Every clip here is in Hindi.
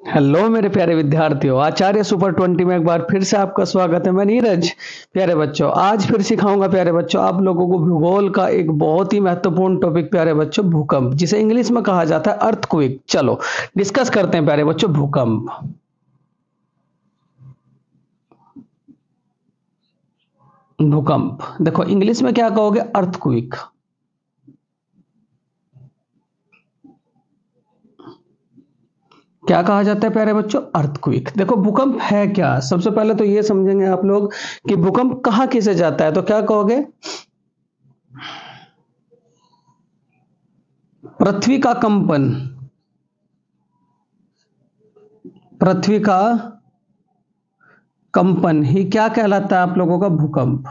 हेलो मेरे प्यारे विद्यार्थियों, आचार्य सुपर 20 में एक बार फिर से आपका स्वागत है। मैं नीरज। प्यारे बच्चों, आज फिर सिखाऊंगा प्यारे बच्चों आप लोगों को भूगोल का एक बहुत ही महत्वपूर्ण टॉपिक प्यारे बच्चों, भूकंप, जिसे इंग्लिश में कहा जाता है अर्थक्वेक। चलो डिस्कस करते हैं प्यारे बच्चों भूकंप। भूकंप देखो इंग्लिश में क्या कहोगे? अर्थक्वेक। क्या कहा जाता है प्यारे बच्चों? अर्थक्वेक। देखो भूकंप है क्या, सबसे पहले तो ये समझेंगे आप लोग कि भूकंप कहाँ किसे जाता है। तो क्या कहोगे? पृथ्वी का कंपन। पृथ्वी का कंपन ही क्या कहलाता है आप लोगों का? भूकंप।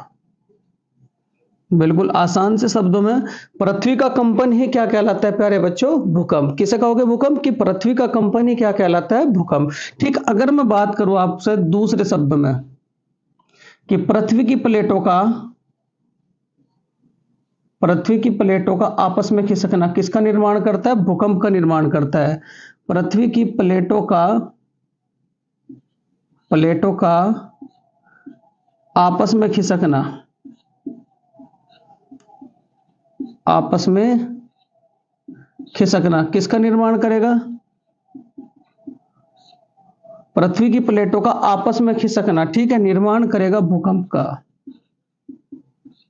बिल्कुल आसान से शब्दों में, पृथ्वी का कंपन ही क्या कहलाता है प्यारे बच्चों? भूकंप। किसे कहोगे भूकंप? कि पृथ्वी का कंपन ही क्या कहलाता है? भूकंप। ठीक, अगर मैं बात करूं आपसे दूसरे शब्द में कि पृथ्वी की प्लेटों का आपस में खिसकना किसका निर्माण करता है? भूकंप का निर्माण करता है। पृथ्वी की प्लेटों का आपस में खिसकना, आपस में खिसकना किसका निर्माण करेगा? पृथ्वी की प्लेटों का आपस में खिसकना, ठीक है, निर्माण करेगा भूकंप का।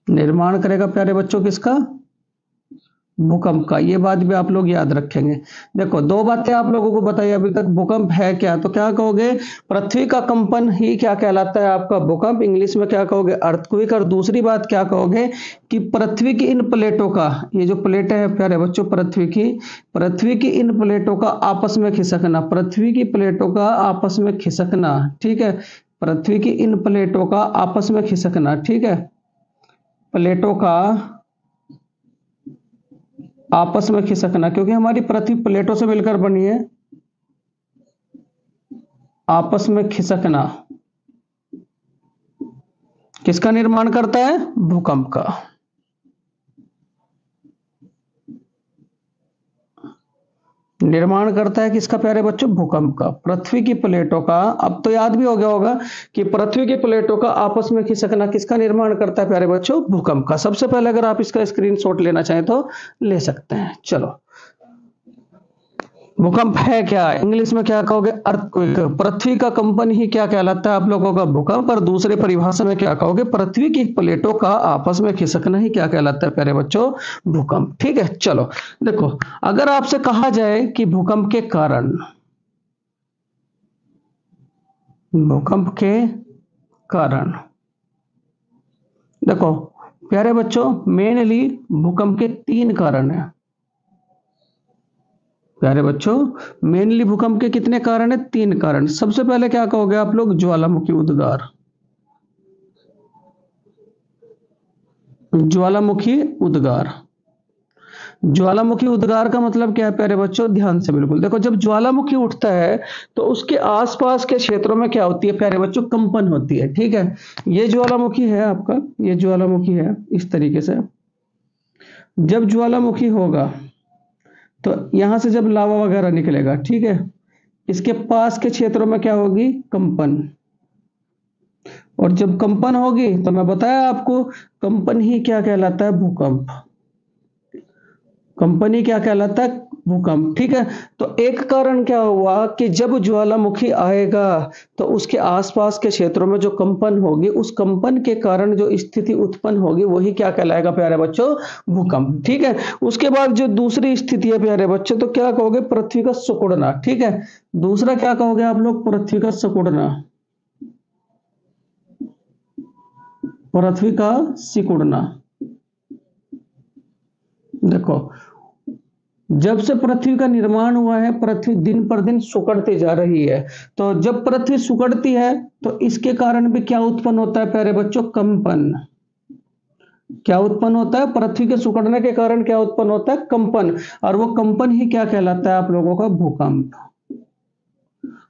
निर्माण करेगा प्यारे बच्चों किसका? भूकंप का। ये बात भी आप लोग याद रखेंगे। देखो दो बातें आप लोगों को बताई अभी तक। भूकंप है क्या? तो क्या कहोगे? पृथ्वी का कंपन ही क्या कहलाता है आपका? भूकंप। इंग्लिश में क्या कहोगे? अर्थक्वेक। और दूसरी बात क्या कहोगे? कि पृथ्वी की इन प्लेटों का, ये जो प्लेटें हैं प्यारे बच्चों पृथ्वी की इन प्लेटों का आपस में खिसकना। पृथ्वी की प्लेटों का आपस में खिसकना, ठीक है। पृथ्वी की इन प्लेटों का आपस में खिसकना, ठीक है। प्लेटों का आपस में खिसकना, क्योंकि हमारी पृथ्वी प्लेटों से मिलकर बनी है। आपस में खिसकना किसका निर्माण करता है? भूकंप का। निर्माण करता है किसका प्यारे बच्चों? भूकंप का। पृथ्वी की प्लेटों का, अब तो याद भी हो गया होगा कि पृथ्वी की प्लेटों का आपस में खिसकना किसका निर्माण करता है प्यारे बच्चों? भूकंप का। सबसे पहले अगर आप इसका स्क्रीनशॉट लेना चाहें तो ले सकते हैं। चलो, भूकंप है क्या? इंग्लिश में क्या कहोगे? अर्थक्वेक। पृथ्वी का कंपन ही क्या कहलाता है आप लोगों का? भूकंप। और दूसरे परिभाषा में क्या कहोगे? पृथ्वी की प्लेटों का आपस में खिसकना ही क्या कहलाता है प्यारे बच्चों? भूकंप। ठीक है, चलो देखो, अगर आपसे कहा जाए कि भूकंप के कारण, देखो प्यारे बच्चों, मेनली भूकंप के तीन कारण हैं। प्यारे बच्चों, मेनली भूकंप के कितने कारण है? तीन कारण। सबसे पहले क्या कहोगे आप लोग? ज्वालामुखी उद्गार। ज्वालामुखी उद्गार। ज्वालामुखी उद्गार का मतलब क्या है प्यारे बच्चों? ध्यान से बिल्कुल देखो, जब ज्वालामुखी उठता है तो उसके आसपास के क्षेत्रों में क्या होती है प्यारे बच्चों? कंपन होती है, ठीक है। ये ज्वालामुखी है आपका, ये ज्वालामुखी है इस तरीके से। जब ज्वालामुखी होगा तो यहां से जब लावा वगैरह निकलेगा, ठीक है, इसके पास के क्षेत्रों में क्या होगी? कंपन। और जब कंपन होगी तो मैं बताया आपको, कंपन ही क्या कहलाता है? भूकंप। कंपन ही क्या कहलाता है? भूकंप, ठीक है। तो एक कारण क्या हुआ कि जब ज्वालामुखी आएगा तो उसके आसपास के क्षेत्रों में जो कंपन होगी, उस कंपन के कारण जो स्थिति उत्पन्न होगी वही क्या कहलाएगा प्यारे बच्चों? भूकंप, ठीक है। उसके बाद जो दूसरी स्थिति है प्यारे बच्चों, तो क्या कहोगे? पृथ्वी का सिकुड़ना, ठीक है। दूसरा क्या कहोगे आप लोग? पृथ्वी का सिकुड़ना। पृथ्वी का सिकुड़ना। देखो, जब से पृथ्वी का निर्माण हुआ है, पृथ्वी दिन पर दिन सिकुड़ती जा रही है। तो जब पृथ्वी सिकुड़ती है तो इसके कारण भी क्या उत्पन्न होता है प्यारे बच्चों? कंपन। क्या उत्पन्न होता है? पृथ्वी के सिकुड़ने के कारण क्या उत्पन्न होता है? कंपन। और वो कंपन ही क्या कहलाता है आप लोगों का? भूकंप।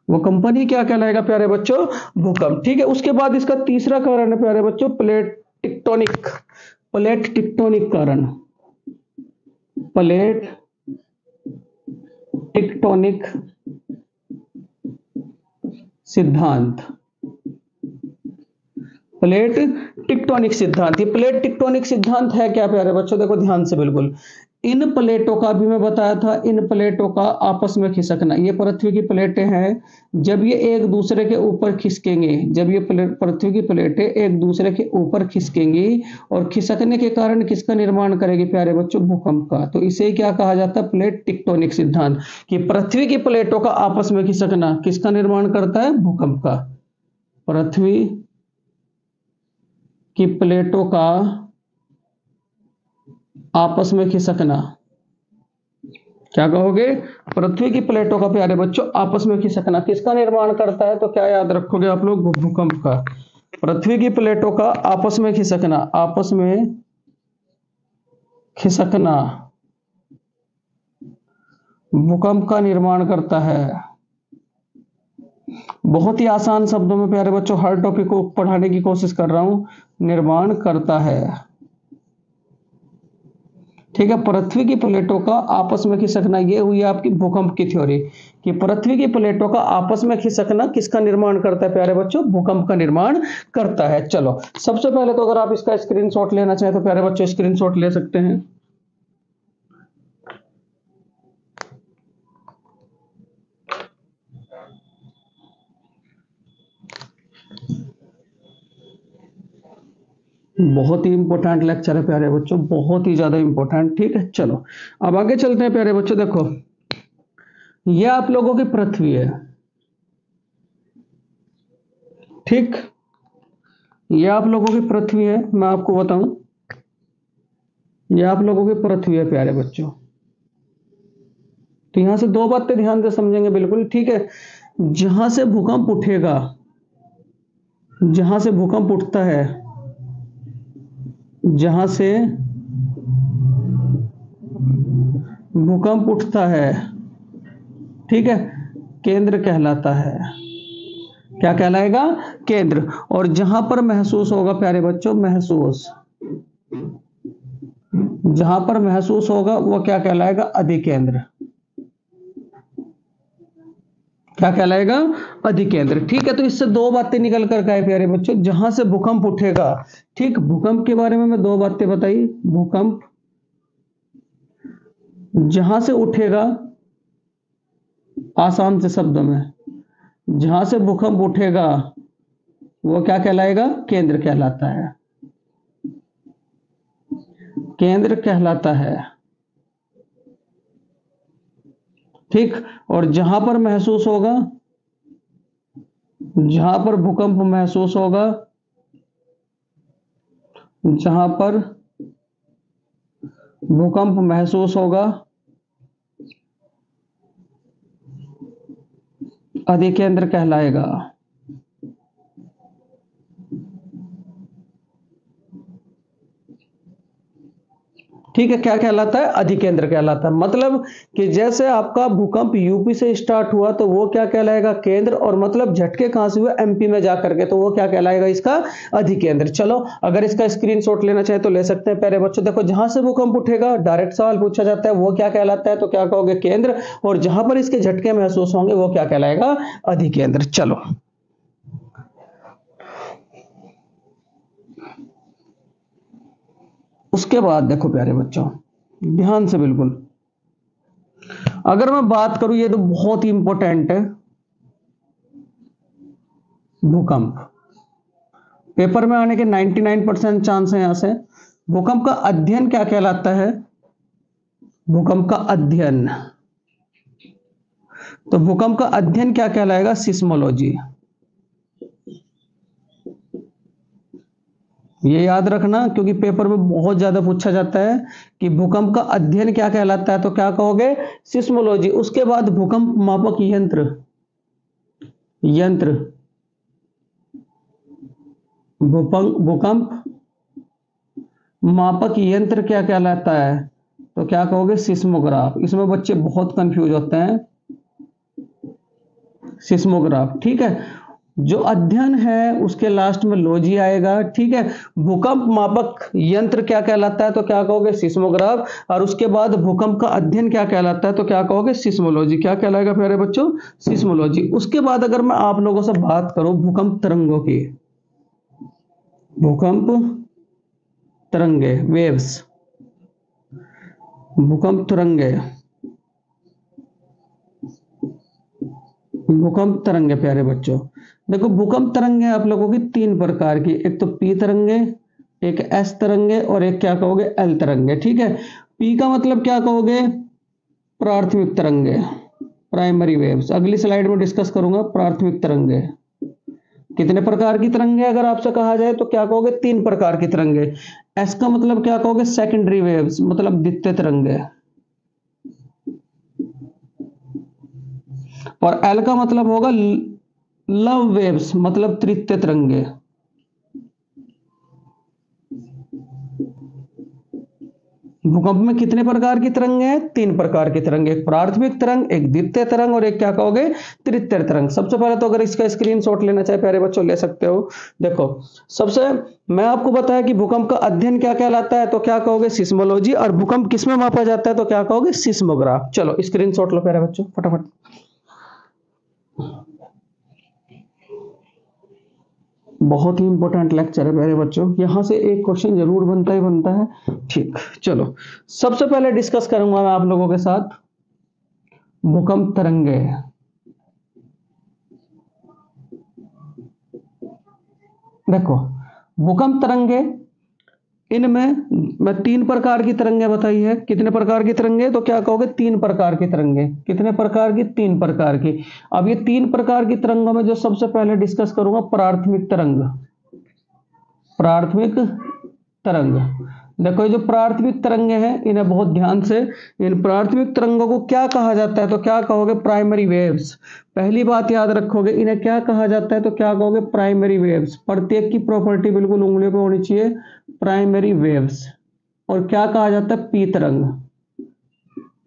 वो कंपन ही क्या कहलाएगा प्यारे बच्चों? भूकंप, ठीक है। उसके बाद इसका तीसरा कारण है प्यारे बच्चों, प्लेट टिक्टोनिक। प्लेट टिक्टोनिक कारण। प्लेट टेक्टोनिक सिद्धांत, प्लेट टेक्टोनिक सिद्धांत। ये प्लेट टेक्टोनिक सिद्धांत है क्या प्यारे बच्चों? देखो ध्यान से बिल्कुल, इन प्लेटों का भी मैं बताया था, इन प्लेटों का आपस में खिसकना। ये पृथ्वी की प्लेटें हैं, जब ये एक दूसरे के ऊपर खिसकेंगे, जब ये पृथ्वी की प्लेटें एक दूसरे के ऊपर खिसकेंगी और खिसकने के कारण किसका निर्माण करेगी प्यारे बच्चों? भूकंप का। तो इसे क्या कहा जाता है? प्लेट टेक्टोनिक सिद्धांत, कि पृथ्वी की प्लेटों का आपस में खिसकना किसका निर्माण करता है? भूकंप का। पृथ्वी की प्लेटों का आपस में खिसकना, क्या कहोगे? पृथ्वी की प्लेटों का प्यारे बच्चों आपस में खिसकना किसका निर्माण करता है? तो क्या याद रखोगे आप लोग? भूकंप का। पृथ्वी की प्लेटों का आपस में खिसकना, आपस में खिसकना भूकंप का निर्माण करता है। बहुत ही आसान शब्दों में प्यारे बच्चों हर टॉपिक को पढ़ाने की कोशिश कर रहा हूं। निर्माण करता है, ठीक है। पृथ्वी की प्लेटों का आपस में खिसकना, ये हुई आपकी भूकंप की थ्योरी, कि पृथ्वी की प्लेटों का आपस में खिसकना किसका निर्माण करता है प्यारे बच्चों? भूकंप का निर्माण करता है। चलो सबसे पहले तो अगर आप इसका स्क्रीनशॉट लेना चाहें तो प्यारे बच्चों स्क्रीनशॉट ले सकते हैं। बहुत ही इंपॉर्टेंट लेक्चर है प्यारे बच्चों, बहुत ही ज्यादा इंपॉर्टेंट, ठीक है। चलो अब आगे चलते हैं प्यारे बच्चों। देखो ये आप लोगों की पृथ्वी है, ठीक। ये आप लोगों की पृथ्वी है, मैं आपको बताऊं, ये आप लोगों की पृथ्वी है प्यारे बच्चों। तो यहां से दो बातें ध्यान से समझेंगे बिल्कुल, ठीक है। जहां से भूकंप उठेगा, जहां से भूकंप उठता है, जहां से भूकंप उठता है, ठीक है, केंद्र कहलाता है। क्या कहलाएगा? केंद्र। और जहां पर महसूस होगा प्यारे बच्चों, महसूस, जहां पर महसूस होगा वो क्या कहलाएगा? अधिकेंद्र। क्या कहलाएगा? अधिकेंद्र, ठीक है। तो इससे दो बातें निकल कर आए प्यारे बच्चों, जहां से भूकंप उठेगा, ठीक। भूकंप के बारे में मैं दो बातें बताई। भूकंप जहां से उठेगा, आसान से शब्दों में, जहां से भूकंप उठेगा वो क्या कहलाएगा? केंद्र कहलाता है, केंद्र कहलाता है, ठीक। और जहां पर महसूस होगा, जहां पर भूकंप महसूस होगा, जहां पर भूकंप महसूस होगा, अधिकेंद्र कहलाएगा। ठीक है, क्या कहलाता है? अधिकेंद्र कहलाता है। मतलब कि जैसे आपका भूकंप यूपी से स्टार्ट हुआ तो वो क्या कहलाएगा? केंद्र। और मतलब झटके कहां से हुए? एमपी में जाकर के, तो वो क्या कहलाएगा? इसका अधिकेंद्र। चलो अगर इसका स्क्रीनशॉट लेना चाहे तो ले सकते हैं प्यारे बच्चों। देखो जहां से भूकंप उठेगा, डायरेक्ट सवाल पूछा जाता है, वो क्या कहलाता है? तो क्या कहोगे? केंद्र। और जहां पर इसके झटके महसूस होंगे वो क्या कहलाएगा? अधिकेंद्र। चलो उसके बाद देखो प्यारे बच्चों ध्यान से बिल्कुल, अगर मैं बात करूं, ये तो बहुत ही इंपॉर्टेंट है, भूकंप पेपर में आने के 99% चांस है यहां से। भूकंप का अध्ययन क्या कहलाता है? भूकंप का अध्ययन, तो भूकंप का अध्ययन क्या कहलाएगा? सिस्मोलॉजी। ये याद रखना क्योंकि पेपर में बहुत ज्यादा पूछा जाता है कि भूकंप का अध्ययन क्या कहलाता है, तो क्या कहोगे? सिस्मोलॉजी। उसके बाद भूकंप मापक यंत्र, यंत्र, भूकंप मापक यंत्र क्या कहलाता है? तो क्या कहोगे? सिस्मोग्राफ। इसमें बच्चे बहुत कंफ्यूज होते हैं, सिस्मोग्राफ, ठीक है। जो अध्ययन है उसके लास्ट में लॉजी आएगा, ठीक है। भूकंप मापक यंत्र क्या कहलाता है, तो क्या कहोगे सिस्मोग्राफ। और उसके बाद भूकंप का अध्ययन क्या कहलाता है, तो क्या कहोगे सिस्मोलॉजी। क्या कहलाएगा प्यारे बच्चों, सिस्मोलॉजी। उसके बाद अगर मैं आप लोगों से बात करूं भूकंप तरंगों की, भूकंप तरंगे, वेव्स, भूकंप तरंगे, भूकंप तरंगे प्यारे बच्चों। देखो भूकंप तरंगे आप लोगों की तीन प्रकार की, एक तो पी तरंगे, एक एस तरंगे और एक क्या कहोगे एल तरंगे, ठीक है। पी का मतलब क्या कहोगे, प्राथमिक तरंगे, प्राइमरी वेव्स। अगली स्लाइड में डिस्कस करूंगा प्राथमिक तरंगे कितने प्रकार की तरंगे, अगर आपसे कहा जाए तो क्या कहोगे तीन प्रकार की तरंगे। एस का मतलब क्या कहोगे सेकेंडरी वेव्स, मतलब द्वितीय तरंगे। और एल का मतलब होगा लव वेव्स, मतलब तृतीय तरंगे। भूकंप में कितने प्रकार की तरंगे हैं, तीन प्रकार की तरंगे, एक प्राथमिक तरंग, एक द्वितीय तरंग और एक क्या कहोगे तृतीय तरंग। सबसे पहले तो अगर इसका स्क्रीनशॉट लेना चाहे प्यारे बच्चों ले सकते हो। देखो सबसे, मैं आपको बताया कि भूकंप का अध्ययन क्या कहलाता है, तो क्या कहोगे सिस्मोलॉजी। और भूकंप किसमें मापा जाता है, तो क्या कहोगे सिस्मोग्राफ। चलो स्क्रीनशॉट लो प्यारे बच्चों फटाफट। बहुत ही इंपॉर्टेंट लेक्चर है मेरे बच्चों, यहां से एक क्वेश्चन जरूर बनता ही बनता है। ठीक, चलो सबसे पहले डिस्कस करूंगा मैं आप लोगों के साथ भूकंप तरंगे। देखो भूकंप तरंगे, इनमें मैं तीन प्रकार की तरंगे बताई है। कितने प्रकार की तरंगे, तो क्या कहोगे तीन प्रकार की तरंगे। कितने प्रकार की, तीन प्रकार की। अब ये तीन प्रकार की तरंगों में जो सबसे पहले डिस्कस करूंगा प्राथमिक तरंग, प्राथमिक तरंग। देखो ये जो प्राथमिक तरंगे हैं इन्हें बहुत ध्यान से, इन प्राथमिक तरंगों को क्या कहा जाता है, तो क्या कहोगे प्राइमरी वेव्स। पहली बात याद रखोगे, इन्हें क्या कहा जाता है, तो क्या कहोगे प्राइमरी वेव्स। प्रत्येक की प्रॉपर्टी बिल्कुल उंगलियों पे होनी चाहिए, प्राइमरी वेव्स। और क्या कहा जाता है पी तरंग।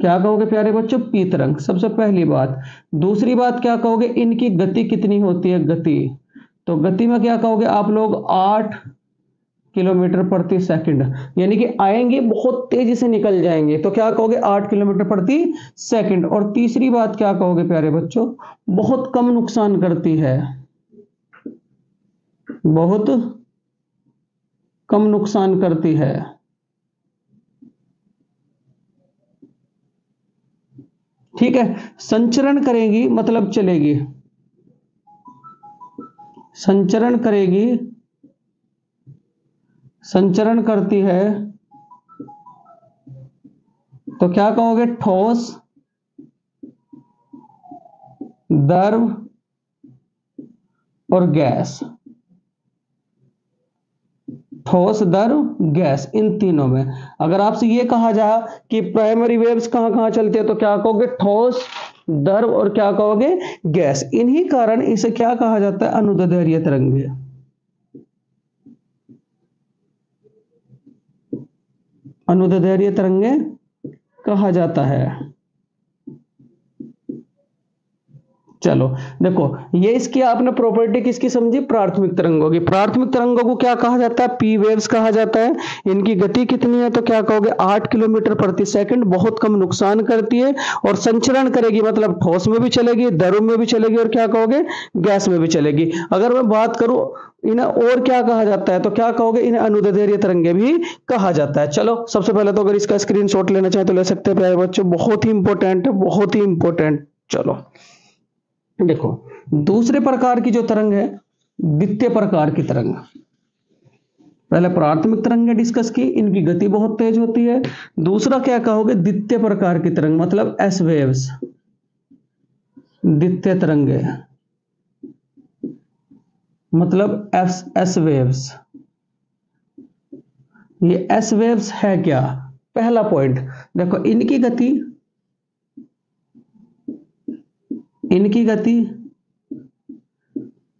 क्या कहोगे प्यारे बच्चों, पी तरंग, सबसे पहली बात। दूसरी बात क्या कहोगे, इनकी गति कितनी होती है, गति। तो गति में क्या कहोगे आप लोग 8 किलोमीटर प्रति सेकंड, यानी कि आएंगे बहुत तेजी से निकल जाएंगे, तो क्या कहोगे 8 किलोमीटर प्रति सेकंड। और तीसरी बात क्या कहोगे प्यारे बच्चों, बहुत कम नुकसान करती है, बहुत कम नुकसान करती है। ठीक है, संचरण करेगी मतलब चलेगी, संचरण करेगी, संचरण करती है, तो क्या कहोगे ठोस, द्रव और गैस। ठोस, द्रव, गैस, इन तीनों में। अगर आपसे ये कहा जाए कि प्राइमरी वेव्स कहां कहां चलती है, तो क्या कहोगे ठोस, द्रव और क्या कहोगे गैस। इन्हीं कारण इसे क्या कहा जाता है, अनुदैर्ध्य तरंगे। अनुदैर्ध्य तरंगे कहा जाता है। चलो देखो, ये इसकी आपने प्रॉपर्टी किसकी समझी, प्राथमिक तरंगों की। प्राथमिक तरंगों को क्या कहा जाता है, पी वेव्स कहा जाता है। इनकी गति कितनी है, तो क्या कहोगे 8 किलोमीटर प्रति सेकंड, बहुत कम नुकसान करती है। और संचरण करेगी मतलब ठोस में भी चलेगी, द्रव में भी चलेगी और क्या कहोगे गैस में भी चलेगी। अगर मैं बात करूं इन्हें और क्या कहा जाता है, तो क्या कहोगे इन्हें अनुदैर्ध्य तरंगे भी कहा जाता है। चलो सबसे पहले तो अगर इसका स्क्रीनशॉट लेना चाहे तो ले सकते हैं प्यारे बच्चों, बहुत ही इंपॉर्टेंट है, बहुत ही इंपॉर्टेंट। चलो देखो दूसरे प्रकार की जो तरंग है, द्वितीय प्रकार की तरंग। पहले प्राथमिक तरंगें डिस्कस की, इनकी गति बहुत तेज होती है। दूसरा क्या कहोगे द्वितीय प्रकार की तरंग, मतलब एस वेव्स, द्वितीय तरंगे, मतलब एस एस वेव्स। ये एस वेव्स है क्या, पहला पॉइंट। देखो इनकी गति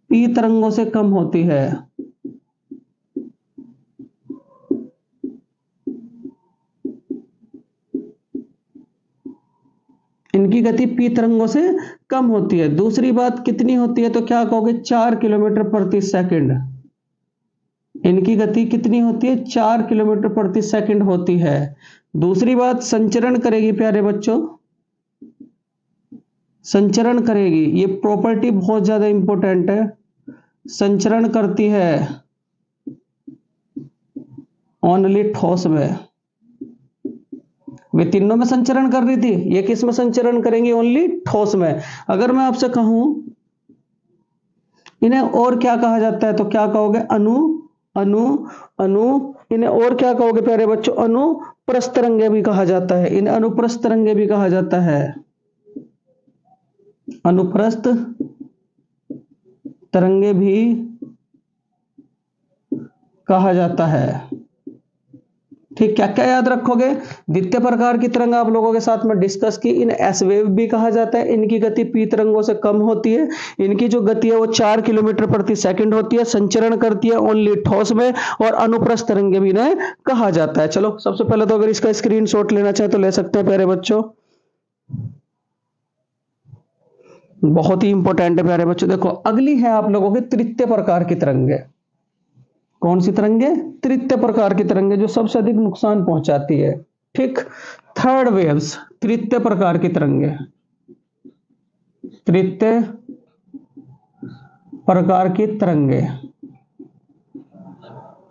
पी तरंगों से कम होती है। इनकी गति पी तरंगों से कम होती है। दूसरी बात कितनी होती है, तो क्या कहोगे 4 किलोमीटर प्रति सेकंड। इनकी गति कितनी होती है, 4 किलोमीटर प्रति सेकंड होती है। दूसरी बात संचरण करेगी प्यारे बच्चों, संचरण करेगी, ये प्रॉपर्टी बहुत ज्यादा इंपॉर्टेंट है। संचरण करती है ओनली ठोस में। वे तीनों में संचरण कर रही थी, ये किस में संचरण करेंगी, ओनली ठोस में। अगर मैं आपसे कहूं इन्हें और क्या कहा जाता है, तो क्या कहोगे अनु अनु अनु। इन्हें और क्या कहोगे प्यारे बच्चों, अनुप्रस्थ तरंगे भी कहा जाता है। इन्हें अनुप्रस्थ तरंगे भी कहा जाता है, अनुप्रस्थ तरंगे भी कहा जाता है। ठीक, क्या क्या याद रखोगे, द्वितीय प्रकार की तरंग आप लोगों के साथ में डिस्कस की। इन एस वेव भी कहा जाता है, इनकी गति पी तरंगों से कम होती है, इनकी जो गति है वो 4 किलोमीटर प्रति सेकंड होती है, संचरण करती है ओनली ठोस में, और अनुप्रस्थ तरंगे भी इन्हें कहा जाता है। चलो सबसे पहले तो अगर इसका स्क्रीनशॉट लेना चाहे तो ले सकते हैं प्यारे बच्चों, बहुत ही इंपॉर्टेंट है प्यारे बच्चों। देखो अगली है आप लोगों की तृतीय प्रकार की तरंगे। कौन सी तरंगे, तृतीय प्रकार की तरंगे, जो सबसे अधिक नुकसान पहुंचाती है। ठीक, थर्ड वेव्स, तृतीय प्रकार की तरंगे, तृतीय प्रकार की तरंगे।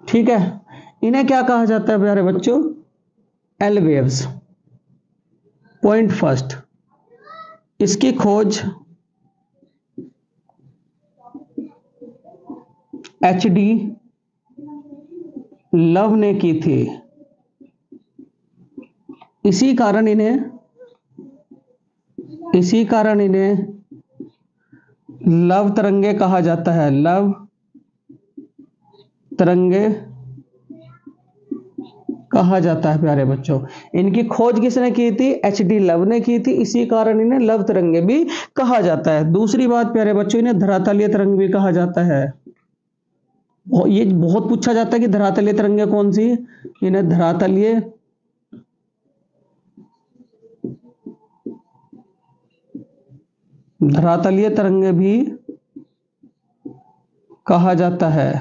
ठीक है, इन्हें क्या कहा जाता है प्यारे बच्चों, एल वेव्स। पॉइंट फर्स्ट, इसकी खोज HD लव ने की थी, इसी कारण इन्हें लव तरंगे कहा जाता है। लव तरंगे कहा जाता है प्यारे बच्चों। इनकी खोज किसने की थी, HD लव ने की थी, इसी कारण इन्हें लव तरंगे भी कहा जाता है। दूसरी बात प्यारे बच्चों, इन्हें धरातलीय तरंग भी कहा जाता है। ये बहुत पूछा जाता है कि धरातलीय तरंगे कौन सी, इन्हें धरातलीय तरंगे भी कहा जाता है।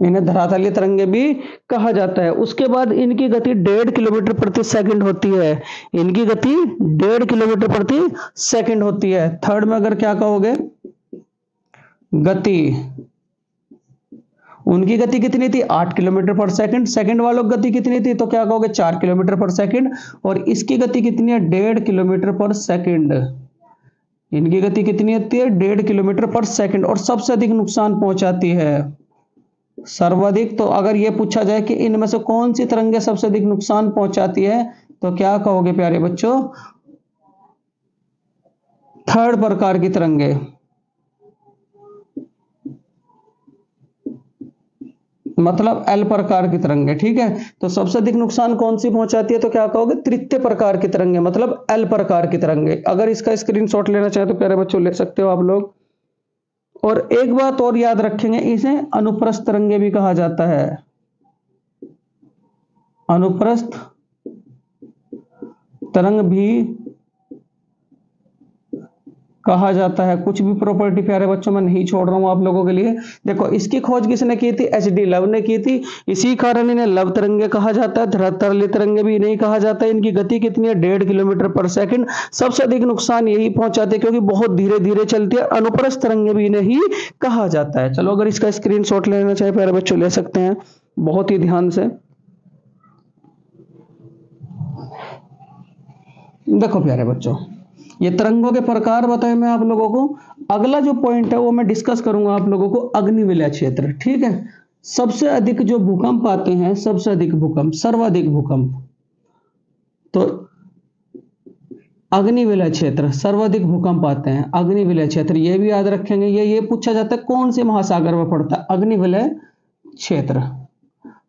इन्हें धरातलीय तरंगे भी कहा जाता है। उसके बाद इनकी गति 1.5 किलोमीटर प्रति सेकंड होती है। इनकी गति 1.5 किलोमीटर प्रति सेकंड होती है। थर्ड में अगर क्या कहोगे, गति, उनकी गति कितनी थी, 8 किलोमीटर पर सेकंड। सेकंड वालों की गति कितनी थी, तो क्या कहोगे 4 किलोमीटर पर सेकंड। और इसकी गति कितनी है, 1.5 किलोमीटर पर सेकंड। इनकी गति कितनी होती है, 1.5 किलोमीटर पर सेकंड, और सबसे अधिक नुकसान पहुंचाती है, सर्वाधिक। तो अगर यह पूछा जाए कि इनमें से कौन सी तरंगे सबसे अधिक नुकसान पहुंचाती है, तो क्या कहोगे प्यारे बच्चों, थर्ड प्रकार की तरंगे, मतलब एल प्रकार की तरंगे। ठीक है, तो सबसे अधिक नुकसान कौन सी पहुंचाती है, तो क्या कहोगे तृतीय प्रकार की तरंगे, मतलब एल प्रकार की तरंगे। अगर इसका स्क्रीनशॉट लेना चाहे तो प्यारे बच्चों ले सकते हो आप लोग। और एक बात और याद रखेंगे, इसे अनुप्रस्थ तरंगे भी कहा जाता है। अनुप्रस्थ तरंग भी कहा जाता है। कुछ भी प्रॉपर्टी प्यारे बच्चों मैं नहीं छोड़ रहा हूं आप लोगों के लिए। देखो इसकी खोज किसने की थी, HD लव ने की थी, इसी कारण इन्हें लव तरंगे कहा जाता है। धरातलीय तरंगे भी नहीं कहा जाता है। इनकी गति कितनी है, 1.5 किलोमीटर पर सेकंड। सबसे अधिक नुकसान यही पहुंचाते हैं क्योंकि बहुत धीरे धीरे चलती है। अनुप्रस्थ तरंगे भी नहीं कहा जाता है। चलो अगर इसका स्क्रीनशॉट लेना चाहे प्यारे बच्चों ले सकते हैं, बहुत ही ध्यान से। देखो प्यारे बच्चों, ये तरंगों के प्रकार बताए मैं आप लोगों को। अगला जो पॉइंट है वो मैं डिस्कस करूंगा आप लोगों को, अग्निविलय क्षेत्र। ठीक है, सबसे अधिक जो भूकंप आते हैं, सबसे अधिक भूकंप, सर्वाधिक भूकंप, तो अग्निविलय क्षेत्र, सर्वाधिक भूकंप आते हैं अग्निविलय क्षेत्र। ये भी याद रखेंगे, ये पूछा जाता है कौन से महासागर में पड़ता है अग्निविलय क्षेत्र।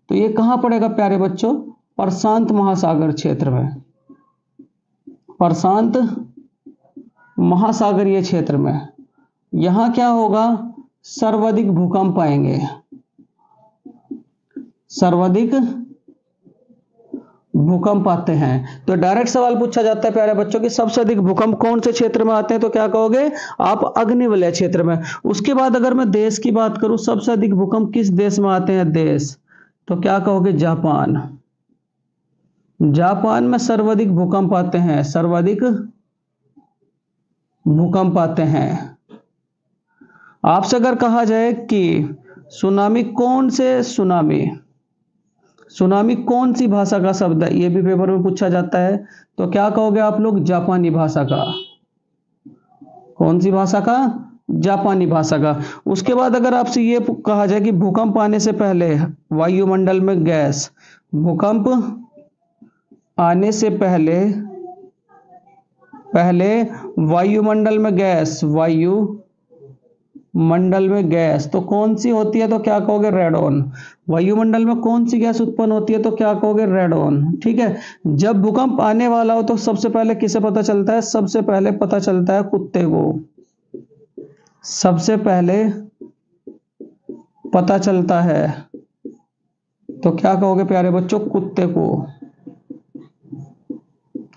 तो ये कहां पड़ेगा प्यारे बच्चों, प्रशांत महासागर क्षेत्र में, प्रशांत महासागरीय क्षेत्र में। यहां क्या होगा, सर्वाधिक भूकंप आएंगे, सर्वाधिक भूकंप आते हैं। तो डायरेक्ट सवाल पूछा जाता है प्यारे बच्चों कि सबसे अधिक भूकंप कौन से क्षेत्र में आते हैं, तो क्या कहोगे आप, अग्निवलय क्षेत्र में। उसके बाद अगर मैं देश की बात करूं, सबसे अधिक भूकंप किस देश में आते हैं, देश, तो क्या कहोगे जापान। जापान में सर्वाधिक भूकंप आते हैं, सर्वाधिक भूकंप आते हैं। आपसे अगर कहा जाए कि सुनामी कौन से, सुनामी कौन सी भाषा का शब्द है, यह भी पेपर में पूछा जाता है, तो क्या कहोगे आप लोग, जापानी भाषा का। कौन सी भाषा का, जापानी भाषा का। उसके बाद अगर आपसे ये कहा जाए कि भूकंप आने से पहले वायुमंडल में गैस, भूकंप आने से पहले वायुमंडल में गैस, वायुमंडल में गैस तो कौन सी होती है, तो क्या कहोगे रेडॉन। वायुमंडल में कौन सी गैस उत्पन्न होती है, तो क्या कहोगे रेडॉन। ठीक है। जब भूकंप आने वाला हो तो सबसे पहले किसे पता चलता है, सबसे पहले पता चलता है कुत्ते को, सबसे पहले पता चलता है, तो क्या कहोगे प्यारे बच्चों, कुत्ते को।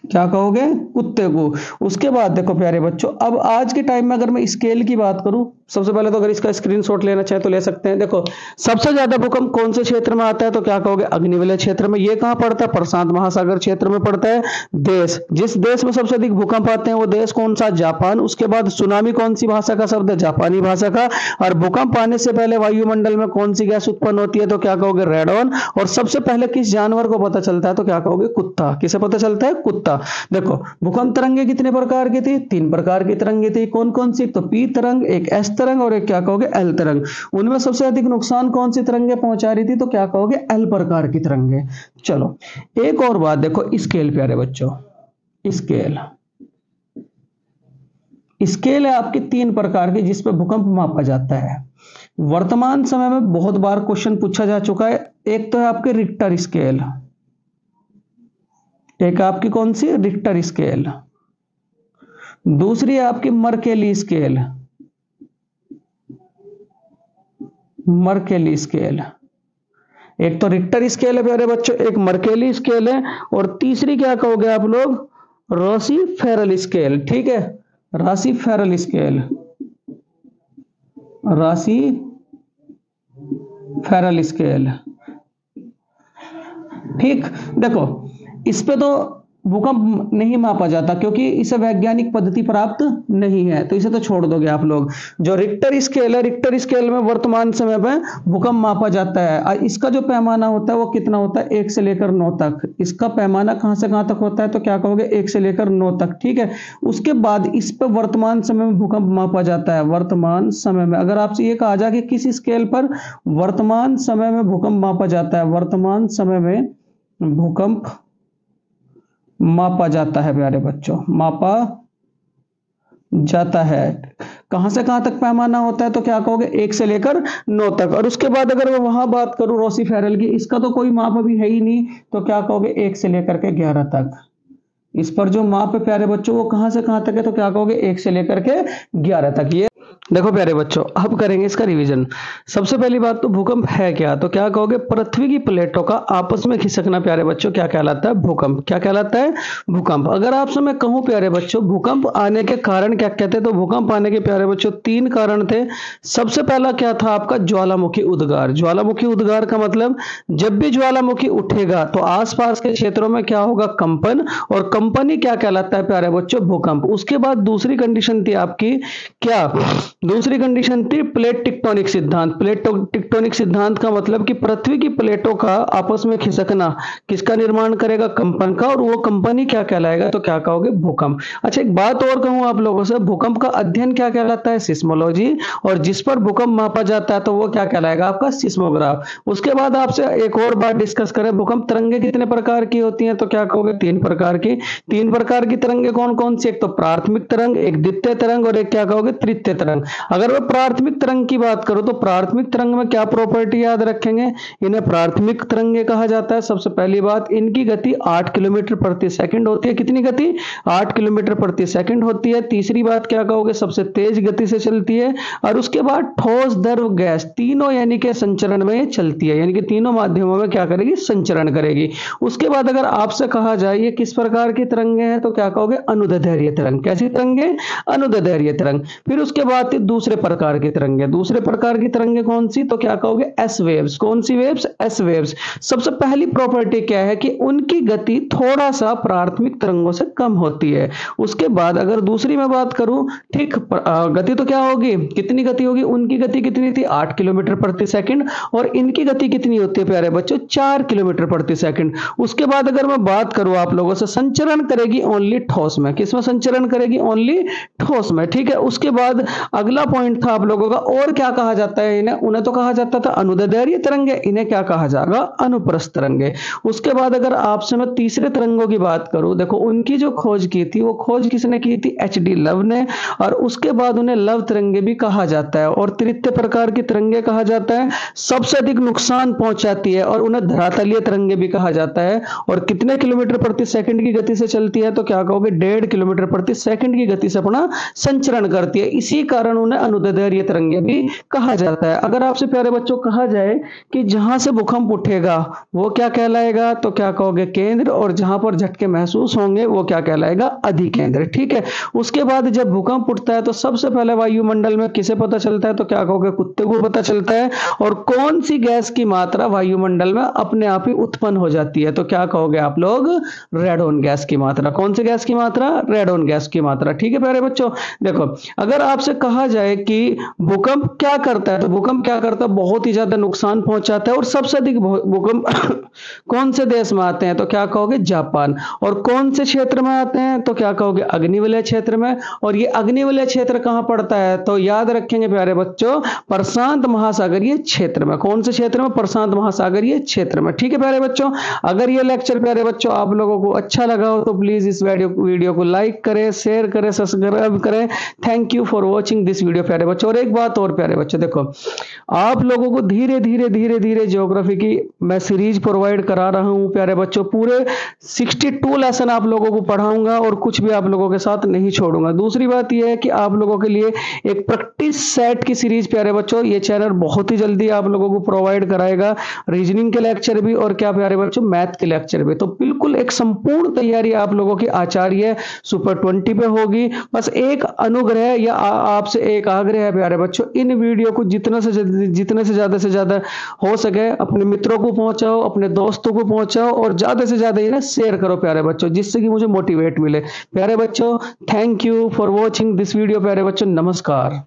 क्या कहोगे, कुत्ते को। उसके बाद देखो प्यारे बच्चों, अब आज के टाइम में अगर मैं स्केल की बात करूं, सबसे पहले तो अगर इसका स्क्रीनशॉट लेना चाहे तो ले सकते हैं। देखो सबसे ज्यादा भूकंप कौन से क्षेत्र में आता है, तो क्या कहोगे अग्निवलय क्षेत्र में। ये कहां पड़ता है, प्रशांत महासागर क्षेत्र में पड़ता है। देश, जिस देश में सबसे अधिक भूकंप आते हैं वो देश कौन सा, जापान। उसके बाद सुनामी कौन सी भाषा का शब्द है, जापानी भाषा का। और भूकंप आने से पहले वायुमंडल में कौन सी गैस उत्पन्न होती है, तो क्या कहोगे रेडॉन। और सबसे पहले किस जानवर को पता चलता है, तो क्या कहोगे कुत्ता। किसे पता चलता है, कुत्ता। देखो भूकंप तरंगे कितने प्रकार की थी, 3 प्रकार की तरंगे थी। कौन कौन सी, तो पी तरंग, एक एस तरंग और एक क्या कहोगे एल तरंग। उनमें सबसे अधिक नुकसान कौन सी तरंगे पहुंचा रही थी, तो क्या कहोगे एल प्रकार की तरंगे। चलो एक और बात देखो, स्केल प्यारे बच्चों, स्केल है आपकी 3 प्रकार की जिस पर भूकंप मापा जाता है। वर्तमान समय में बहुत बार क्वेश्चन पूछा जा चुका है। एक तो है आपके रिक्टर स्केल, एक आपकी कौन सी, रिक्टर स्केल। दूसरी है आपकी मर्केली स्केल, मर्केली स्केल। एक तो रिक्टर स्केल है प्यारे बच्चों, एक मर्केली स्केल है, और तीसरी क्या कहोगे आप लोग, रोसी फेरल स्केल। ठीक है, राशि फेरल स्केल, राशि फेरल स्केल। ठीक, देखो इस पे तो भूकंप नहीं मापा जाता क्योंकि इसे वैज्ञानिक पद्धति प्राप्त नहीं है, तो इसे तो छोड़ दोगे आप लोग। जो रिक्टर स्केल है, रिक्टर स्केल में वर्तमान समय में भूकंप मापा जाता है। और इसका जो पैमाना होता है वो कितना होता है, 1 से लेकर 9 तक। इसका पैमाना कहां से कहां तक होता है, तो क्या कहोगे 1 से लेकर 9 तक। ठीक है। उसके बाद इस पर वर्तमान समय में भूकंप मापा जाता है। वर्तमान समय में अगर आपसे ये कहा जाए कि किस स्केल पर वर्तमान समय में भूकंप मापा जाता है, वर्तमान समय में भूकंप मापा जाता है प्यारे बच्चों, मापा जाता है, कहां से कहां तक पैमाना होता है, तो क्या कहोगे 1 से लेकर 9 तक। और उसके बाद अगर मैं वहां बात करूं रोसी फेरल की, इसका तो कोई माप अभी है ही नहीं, तो क्या कहोगे 1 से लेकर के 11 तक। इस पर जो माप है प्यारे बच्चों वो कहां से कहां तक है, तो क्या कहोगे 1 से लेकर के 11 तक। ये देखो प्यारे बच्चों, अब करेंगे इसका रिवीजन। सबसे पहली बात तो भूकंप है क्या, तो क्या कहोगे पृथ्वी की प्लेटों का आपस में खिसकना प्यारे बच्चों क्या कहलाता है, भूकंप। क्या कहलाता है, भूकंप। अगर आपसे मैं कहूं प्यारे बच्चों भूकंप आने के कारण क्या कहते हैं, तो भूकंप आने के प्यारे बच्चों 3 कारण थे। सबसे पहला क्या था आपका, ज्वालामुखी उद्गार। ज्वालामुखी उद्गार का मतलब जब भी ज्वालामुखी उठेगा तो आसपास के क्षेत्रों में क्या होगा, कंपन, और कंपन ही क्या कहलाता है प्यारे बच्चों, भूकंप। उसके बाद दूसरी कंडीशन थी आपकी क्या, दूसरी कंडीशन थी प्लेट टेक्टोनिक सिद्धांत। प्लेट टेक्टोनिक सिद्धांत का मतलब कि पृथ्वी की प्लेटों का आपस में खिसकना किसका निर्माण करेगा, कंपन का, और वो कंपन ही क्या कहलाएगा, तो क्या कहोगे भूकंप। अच्छा एक बात और कहूं आप लोगों से, भूकंप का अध्ययन क्या कहलाता है, सिस्मोलॉजी, और जिस पर भूकंप मापा जाता है तो वो क्या कहलाएगा आपका, सिस्मोग्राफ। उसके बाद आपसे एक और बात डिस्कस करें, भूकंप तरंगे कितने प्रकार की होती हैं, तो क्या कहोगे 3 प्रकार की। 3 प्रकार की तरंगे कौन कौन सी, एक तो प्राथमिक तरंग, एक द्वितीय तरंग और एक क्या कहोगे तृतीय तरंग। अगर मैं प्राथमिक तरंग की बात करूं तो प्राथमिक तरंग में क्या प्रॉपर्टी याद रखेंगे, इन्हें प्राथमिक तरंगे कहा जाता है। सबसे पहली बात, इनकी गति 8 किलोमीटर प्रति सेकंड होती है। कितनी गति? 8 किलोमीटर प्रति सेकंड होती है। तीसरी बात क्या कहोगे, सबसे तेज गति से चलती है। और उसके बाद ठोस, द्रव, गैस तीनों यानी कि संचरण में चलती है, यानी कि तीनों माध्यमों में क्या करेगी, संचरण करेगी। उसके बाद अगर आपसे कहा जाए ये किस प्रकार की तरंगे हैं तो क्या कहोगे, अनुदैर्ध्य तरंग। कैसी तरंगे? अनुदैर्ध्य तरंग। फिर उसके बाद दूसरे प्रकार की तरंगे, दूसरे प्रकार की तरंगे कौन सी, तो क्या कहोगे, एस वेव्स। कौन सी वेव्स? S waves. सबसे पहली प्रॉपर्टी क्या है कि उनकी गति थोड़ा सा प्राथमिक तरंगों से कम होती है। उसके बाद अगर दूसरी में बात करूं, ठीक, गति तो क्या होगी, कितनी गति होगी, उनकी गति कितनी थी, 8 किलोमीटर प्रति सेकंड, और इनकी गति कितनी होती है प्यारे बच्चों, 4 किलोमीटर प्रति सेकंड। उसके बाद अगर मैं बात करूं आप लोगों से, संचरण करेगी ओनली ठोस में। किसमें संचरण करेगी? ओनली ठोस में, ठीक है। उसके बाद अगला पॉइंट था आप लोगों का, और क्या कहा जाता है इन्हें, उन्हें तो कहा जाता था अनुदैर्ध्य तरंगे, इन्हें क्या कहा जाएगा, अनुप्रस्थ तरंगे। उसके बाद अगर आपसे मैं तीसरे तरंगों की बात करूं, देखो उनकी जो खोज की थी वो खोज किसने की थी, एच.डी. लव ने, और उसके बाद उन्हें लव तरंगे भी कहा जाता है, और तृतीय प्रकार की तरंगे कहा जाता है, सबसे अधिक नुकसान पहुंचाती है, और उन्हें धरातलीय तरंगे भी कहा जाता है। और कितने किलोमीटर प्रति सेकंड की गति से चलती है तो क्या कहोगे, 1.5 किलोमीटर प्रति सेकंड की गति से अपना संचरण करती है। इसी कारण उन्हें अनुदैर्ध्य तरंगे भी कहा जाता है। अगर आपसे प्यारे बच्चों कहा जाए कि जहां से भूकंप उठेगा वो क्या कहलाएगा तो क्या कहोगे, केंद्र, और जहां पर झटके महसूस होंगे वो क्या कहलाएगा, अधिकेंद्र, ठीक है। उसके बाद जब भूकंप उठता है तो सबसे पहले वायुमंडल में किसे पता चलता है तो क्या कहोगे, कुत्ते को पता चलता है। और कौन सी गैस की मात्रा वायुमंडल में अपने आप ही उत्पन्न हो जाती है तो क्या कहोगे आप लोग, रेडॉन गैस की मात्रा। कौन सी गैस की मात्रा? रेडॉन गैस की मात्रा, ठीक है प्यारे बच्चों। देखो अगर आपसे कहा जाए कि भूकंप क्या करता है तो भूकंप क्या करता है, बहुत ही ज्यादा नुकसान पहुंचाता है, और सबसे अधिक भूकंप कौन से देश में आते हैं तो क्या कहोगे, जापान। और कौन से क्षेत्र में आते हैं तो क्या कहोगे, अग्निवलय क्षेत्र में। और ये अग्निवलय क्षेत्र कहां पड़ता है तो याद रखेंगे प्यारे बच्चों, प्रशांत महासागरीय क्षेत्र में। कौन से क्षेत्र में? प्रशांत महासागरीय क्षेत्र में, ठीक है प्यारे बच्चों। अगर ये लेक्चर प्यारे बच्चों आप लोगों को अच्छा लगा हो तो प्लीज इस वीडियो को लाइक करें, शेयर करें, सब्सक्राइब करें। Thank you for watching this video प्यारे बच्चों। और एक बात और प्यारे बच्चों, देखो आप लोगों को धीरे धीरे ज्योग्राफी की मैं सीरीज प्रोवाइड करा रहा हूं प्यारे बच्चों। पूरे 62 लेसन आप लोगों को पढ़ाऊंगा और कुछ भी आप लोगों के साथ नहीं छोड़ूंगा। दूसरी बात यह है कि आप लोगों के लिए एक प्रैक्टिस सेट की सीरीज प्यारे बच्चों, ये चैनल बहुत ही जल्दी आप लोगों को प्रोवाइड कराएगा, रीजनिंग के लेक्चर भी और क्या प्यारे बच्चों, मैथ के लेक्चर भी। तो बिल्कुल एक संपूर्ण तैयारी आप लोगों की आचार्य सुपर 20 पे होगी। बस एक अनुग्रह या आपसे एक आग्रह है प्यारे बच्चों, इन वीडियो को जितने से ज्यादा हो सके अपने मित्रों को पहुंचाओ, अपने दोस्तों को पहुंचाओ, और ज्यादा से ज्यादा ये ना शेयर करो प्यारे बच्चों, जिससे कि मुझे मोटिवेट मिले प्यारे बच्चों। Thank you for watching this video प्यारे बच्चों, नमस्कार।